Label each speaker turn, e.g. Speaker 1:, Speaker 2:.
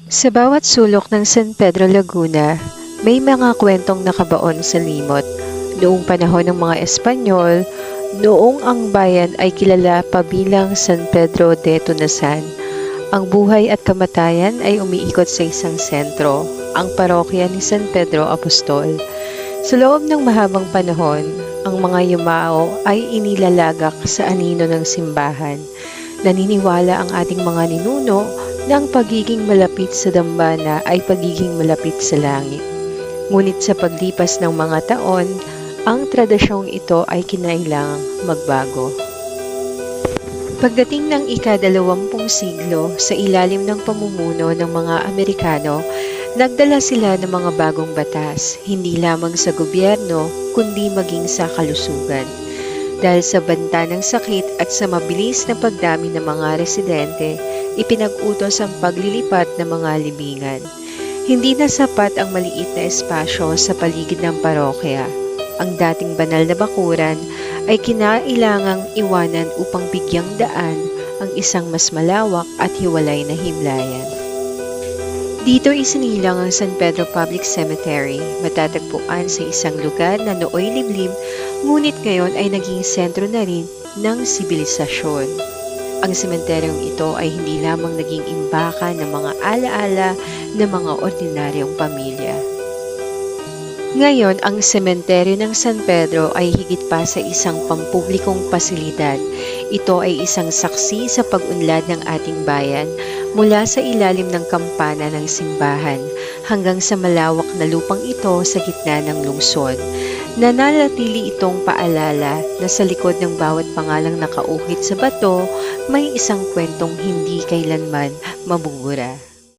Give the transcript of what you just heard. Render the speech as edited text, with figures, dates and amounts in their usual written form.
Speaker 1: Sa bawat sulok ng San Pedro Laguna, may mga kwentong nakabaon sa limot. Noong panahon ng mga Espanyol, noong ang bayan ay kilala pa bilang San Pedro de Tunasan, ang buhay at kamatayan ay umiikot sa isang sentro, ang parokya ni San Pedro Apostol. Sa loob ng mahabang panahon, ang mga yumao ay inilalagak sa anino ng simbahan. Naniniwala ang ating mga ninuno na ang pagiging malapit sa dambana ay pagiging malapit sa langit. Ngunit sa paglipas ng mga taon, ang tradisyong ito ay kinailangang magbago. Pagdating ng ika-20 siglo sa ilalim ng pamumuno ng mga Amerikano, nagdala sila ng mga bagong batas, hindi lamang sa gobyerno, kundi maging sa kalusugan. Dahil sa banta ng sakit at sa mabilis na pagdami ng mga residente, ipinag-utos ang paglilipat ng mga libingan. Hindi na sapat ang maliit na espasyo sa paligid ng parokya. Ang dating banal na bakuran ay kinailangang iwanan upang bigyang daan ang isang mas malawak at hiwalay na himlayan. Dito isinilang ang San Pedro Public Cemetery, matatagpuan sa isang lugar na nooy liblib, ngunit ngayon ay naging sentro na rin ng sibilisasyon. Ang sementeryong ito ay hindi lamang naging imbakan ng mga alaala ng mga ordinaryong pamilya. Ngayon, ang sementeryo ng San Pedro ay higit pa sa isang pampublikong pasilidad. Ito ay isang saksi sa pag-unlad ng ating bayan mula sa ilalim ng kampana ng simbahan hanggang sa malawak na lupang ito sa gitna ng lungsod. Nananatili itong paalala na sa likod ng bawat pangalang nakauhit sa bato, may isang kwentong hindi kailanman mabubura.